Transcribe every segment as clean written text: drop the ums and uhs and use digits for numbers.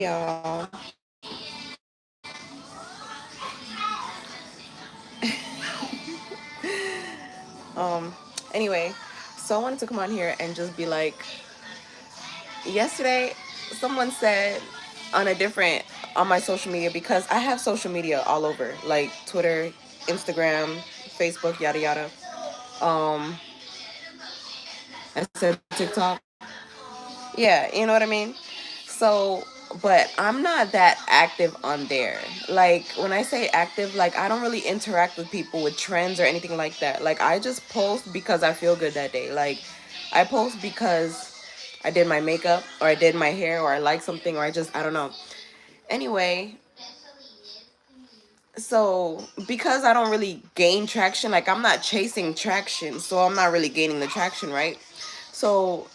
y'all. Anyway, so I wanted to come on here and just be like, yesterday, someone said on a different on my social media, because I have social media all over, like Twitter, Instagram, Facebook, yada yada. Um, I said TikTok. Yeah, you know what I mean? So, but I'm not that active on there. Like, when I say active, like, I don't really interact with people with trends or anything like that. Like, I just post because I feel good that day. Like, I post because I did my makeup or I did my hair or I like something or I don't know. Anyway, so because I don't really gain traction, like, I'm not chasing traction, so I'm not really gaining the traction, right? So,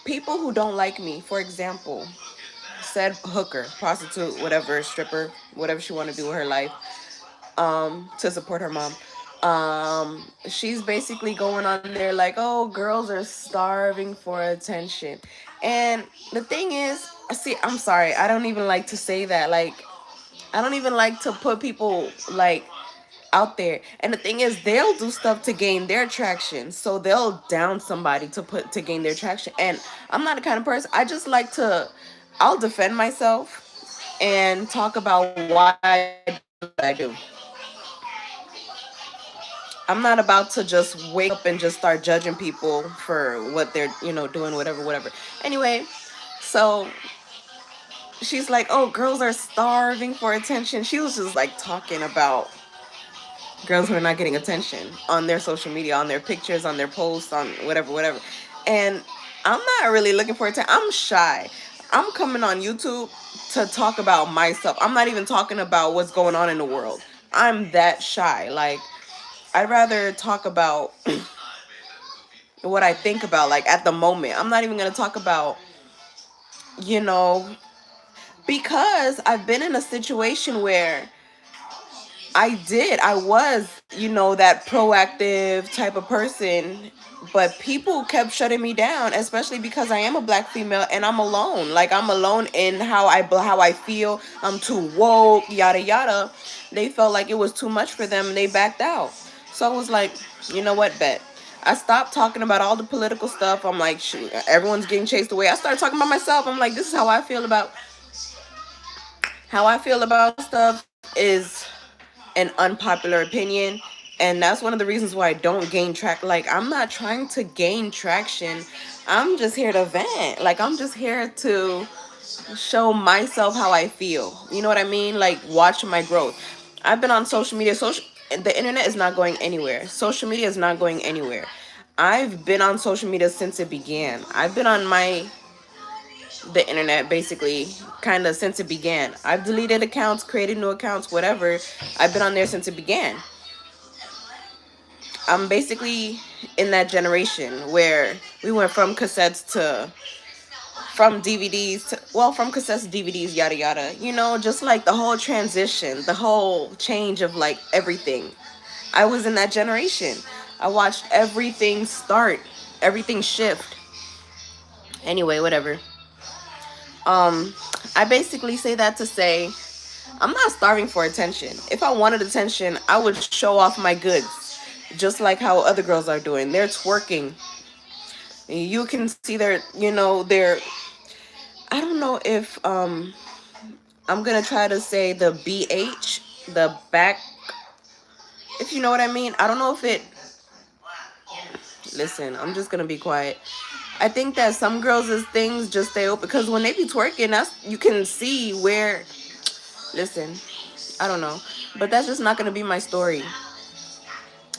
people who don't like me, for example, said hooker, prostitute, whatever, stripper, whatever she want to do with her life, to support her mom. She's basically going on there like, oh, girls are starving for attention. And the thing is, see, I'm sorry, I don't even like to say that. Like, I don't even like to put people like out there. And the thing is, they'll do stuff to gain their traction. So they'll down somebody to gain their traction. And I'm not the kind of person. I just like to I'll defend myself and talk about why I do what I do. I'm not about to just wake up and just start judging people for what they're, doing, whatever, whatever. Anyway, so she's like, oh, girls are starving for attention. She was just like talking about girls who are not getting attention on their social media, on their pictures, on their posts, on whatever, whatever. And I'm not really looking for attention. I'm shy. I'm coming on YouTube to talk about myself. I'm not even talking about what's going on in the world. I'm that shy. Like, I'd rather talk about what I think about, like, at the moment. I'm not even going to talk about, you know, because I've been in a situation where I was, that proactive type of person, but people kept shutting me down, especially because I am a black female and I'm alone. Like, I'm alone in how I feel. I'm too woke, yada yada. They felt like it was too much for them and they backed out. So I was like, you know what, bet. I stopped talking about all the political stuff. I'm like, shoot, everyone's getting chased away. I started talking about myself. I'm like, this is how I feel about stuff is an unpopular opinion, and that's one of the reasons why I don't gain track. Like, I'm not trying to gain traction. I'm just here to vent. Like, I'm just here to show myself how I feel. You know what I mean? Like, watch my growth. I've been on social media. The internet is not going anywhere. Social media is not going anywhere. I've been on social media since it began. I've been on the internet basically kind of since it began. I've deleted accounts, created new accounts, whatever. I've been on there since it began. I'm basically in that generation where we went from cassettes to from DVDs to, well, from cassettes to DVDs, yada yada. Just like the whole transition, the whole change of like everything. I was in that generation. I watched everything start, everything shift. Anyway, whatever. Um, I basically say that to say I'm not starving for attention. If I wanted attention, I would show off my goods, just like how other girls are doing. They're twerking. You can see their. I don't know if I'm gonna try to say the BH, the back. If you know what I mean. I don't know if it. Listen, I'm just gonna be quiet. I think that some girls' things just stay open because when they be twerking, you can see where. Listen, I don't know, but that's just not gonna be my story.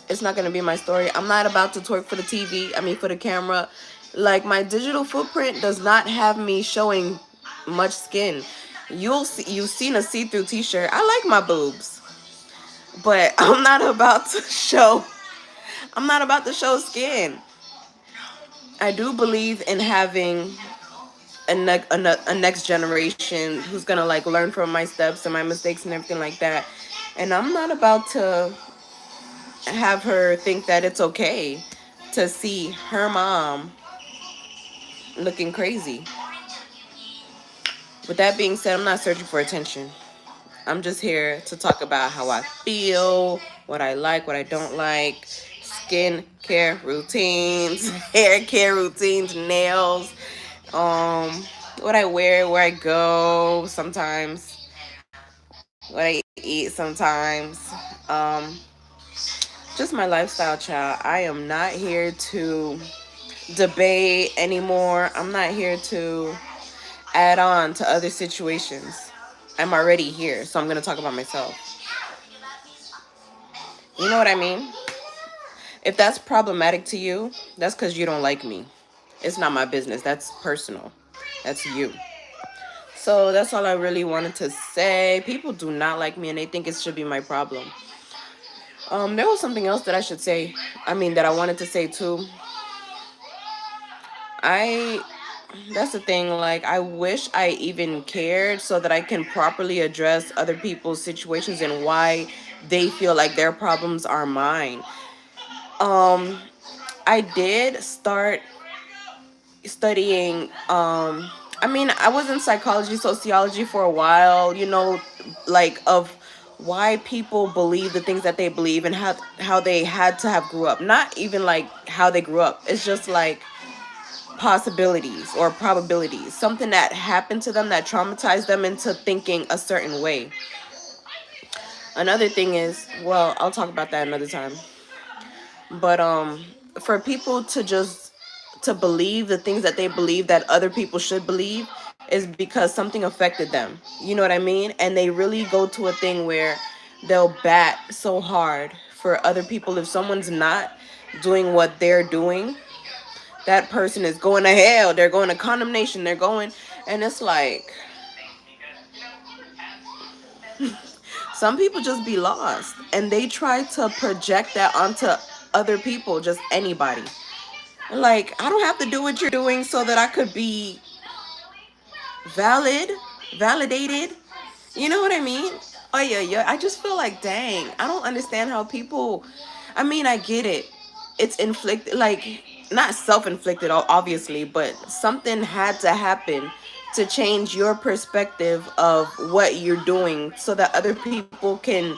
It's not gonna be my story. I'm not about to twerk for the TV. I mean, for the camera. Like, my digital footprint does not have me showing much skin. You've seen a see-through t-shirt. I like my boobs, but I'm not about to show. I'm not about to show skin. I do believe in having a next generation who's gonna like learn from my steps and my mistakes and everything like that. And I'm not about to have her think that it's okay to see her mom looking crazy. With that being said, I'm not searching for attention. I'm just here to talk about how I feel, what I like, what I don't like, skin care routines, hair care routines, nails, um, what I wear, where I go sometimes, what I eat sometimes. Just my lifestyle, child. I am not here to debate anymore. I'm not here to add on to other situations. I'm already here, so I'm going to talk about myself. You know what I mean? If that's problematic to you, that's because you don't like me. It's not my business. That's personal. That's you. So that's all I really wanted to say. People do not like me and they think it should be my problem. There was something else that I should say. I mean, that I wanted to say too. I That's the thing, like I wish I even cared so that I can properly address other people's situations and why they feel like their problems are mine. Um I did start studying I mean, I was in psychology, sociology for a while, like of why people believe the things that they believe and how they had to have grew up. Not even like how they grew up. It's just like possibilities or probabilities, something that happened to them that traumatized them into thinking a certain way. Another thing is, well, I'll talk about that another time. But for people to just to believe the things that they believe that other people should believe is because something affected them. You know what I mean? And they really go to a thing where they'll bat so hard for other people. If someone's not doing what they're doing, that person is going to hell. They're going to condemnation. They're going, and it's like some people just be lost and they try to project that onto other people, just anybody. Like, I don't have to do what you're doing so that I could be valid, validated. You know what I mean? Oh yeah, yeah. I just feel like, dang, I don't understand how people. I mean, I get it. It's inflicted, like not self-inflicted, obviously, but something had to happen to change your perspective of what you're doing, so that other people can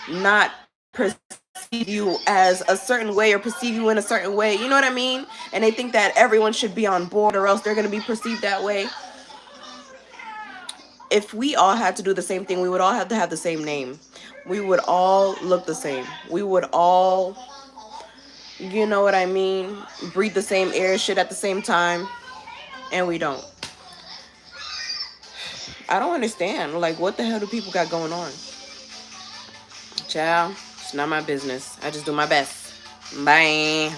not perceive you as a certain way or perceive you in a certain way. You know what I mean? And they think that everyone should be on board, or else they're gonna be perceived that way. If we all had to do the same thing, we would all have to have the same name. We would all look the same. We would all, you know what I mean, breathe the same air, shit at the same time, and we don't. I don't understand. Like, what the hell do people got going on? Child, it's not my business. I just do my best. Bye.